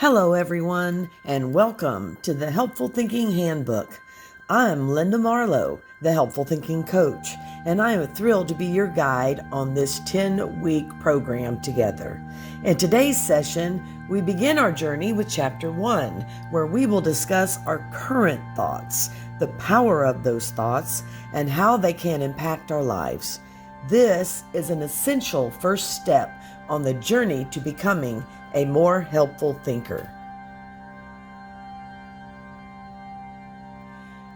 Hello, everyone, and welcome to the Helpful Thinking Handbook. I'm Linda Marlow, the Helpful Thinking Coach, and I am thrilled to be your guide on this 10-week program together. In today's session, we begin our journey with Chapter 1, where we will discuss our current thoughts, the power of those thoughts, and how they can impact our lives. This is an essential first step on the journey to becoming a more helpful thinker.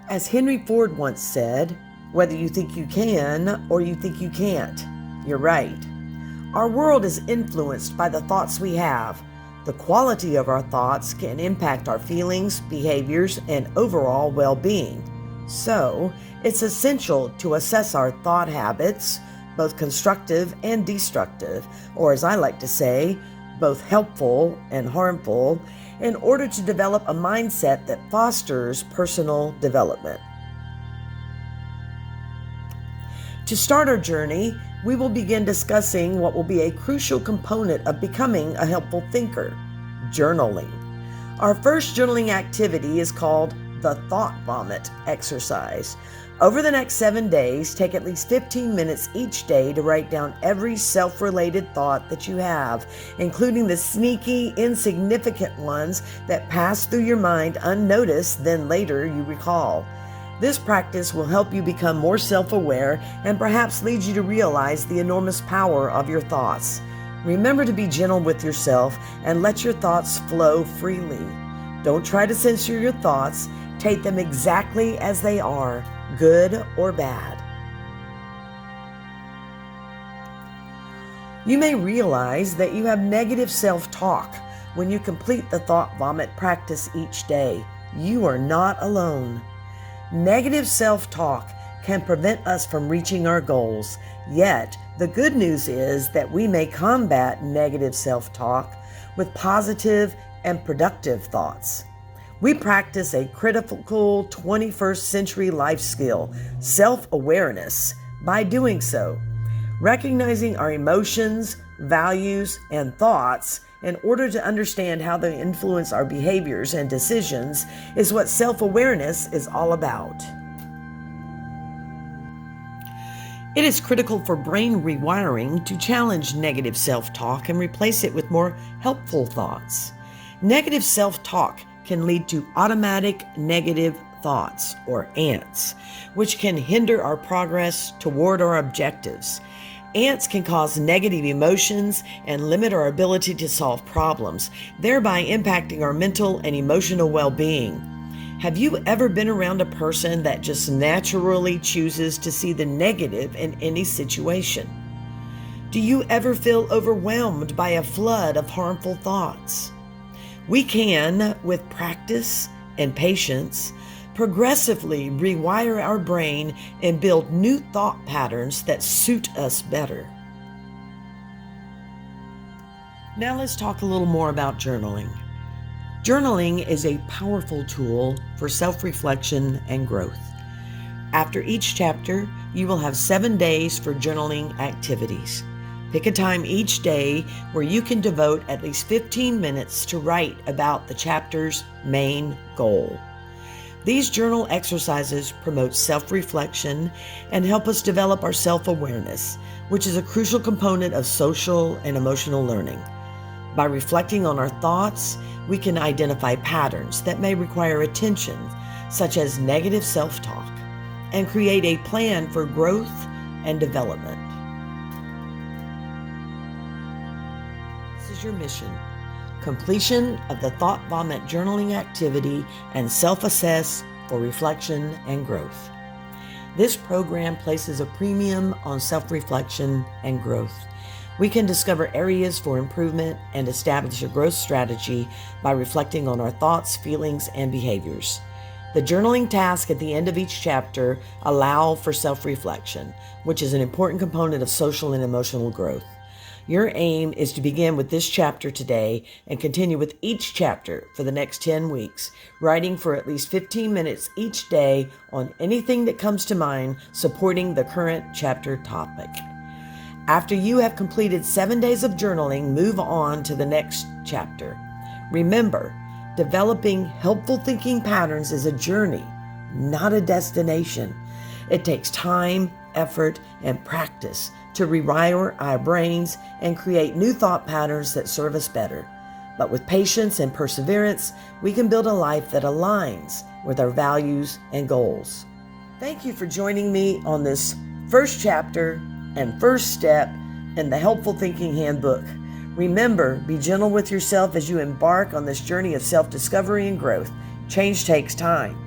As Henry Ford once said, whether you think you can or you think you can't, you're right. Our world is influenced by the thoughts we have. The quality of our thoughts can impact our feelings, behaviors, and overall well-being. So, it's essential to assess our thought habits, both constructive and destructive, or as I like to say, both helpful and harmful, in order to develop a mindset that fosters personal development. To start our journey, we will begin discussing what will be a crucial component of becoming a helpful thinker: journaling. Our first journaling activity is called the Thought Vomit exercise. Over the next 7 days, take at least 15 minutes each day to write down every self-related thought that you have, including the sneaky, insignificant ones that pass through your mind unnoticed, then later you recall. This practice will help you become more self-aware and perhaps lead you to realize the enormous power of your thoughts. Remember to be gentle with yourself and let your thoughts flow freely. Don't try to censor your thoughts. Take them exactly as they are, good or bad. You may realize that you have negative self-talk when you complete the thought vomit practice each day. You are not alone. Negative self-talk can prevent us from reaching our goals. Yet, the good news is that we may combat negative self-talk with positive and productive thoughts. We practice a critical 21st century life skill, self-awareness, by doing so. Recognizing our emotions, values, and thoughts in order to understand how they influence our behaviors and decisions is what self-awareness is all about. It is critical for brain rewiring to challenge negative self-talk and replace it with more helpful thoughts. Negative self-talk can lead to automatic negative thoughts, or ANTs, which can hinder our progress toward our objectives. ANTs can cause negative emotions and limit our ability to solve problems, thereby impacting our mental and emotional well-being. Have you ever been around a person that just naturally chooses to see the negative in any situation? Do you ever feel overwhelmed by a flood of harmful thoughts? We can, with practice and patience, progressively rewire our brain and build new thought patterns that suit us better. Now let's talk a little more about journaling. Journaling is a powerful tool for self-reflection and growth. After each chapter, you will have 7 days for journaling activities. Pick a time each day where you can devote at least 15 minutes to write about the chapter's main goal. These journal exercises promote self-reflection and help us develop our self-awareness, which is a crucial component of social and emotional learning. By reflecting on our thoughts, we can identify patterns that may require attention, such as negative self-talk, and create a plan for growth and development. This is your mission: completion of the Thought Vomit journaling activity and self-assess for reflection and growth. This program places a premium on self-reflection and growth. We can discover areas for improvement and establish a growth strategy by reflecting on our thoughts, feelings, and behaviors. The journaling task at the end of each chapter allow for self-reflection, which is an important component of social and emotional growth. Your aim is to begin with this chapter today and continue with each chapter for the next 10 weeks, writing for at least 15 minutes each day on anything that comes to mind supporting the current chapter topic. After you have completed 7 days of journaling, move on to the next chapter. Remember, developing helpful thinking patterns is a journey, not a destination. It takes time, effort, and practice to rewire our brains and create new thought patterns that serve us better. But with patience and perseverance, we can build a life that aligns with our values and goals. Thank you for joining me on this first chapter and first step in the Helpful Thinking Handbook. Remember, be gentle with yourself as you embark on this journey of self-discovery and growth. Change takes time,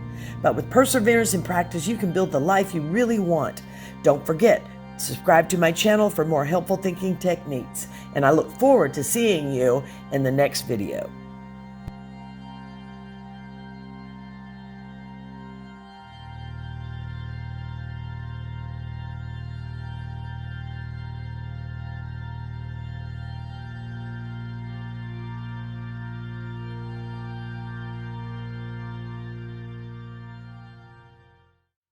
but with perseverance and practice, you can build the life you really want. Don't forget, subscribe to my channel for more helpful thinking techniques, and I look forward to seeing you in the next video.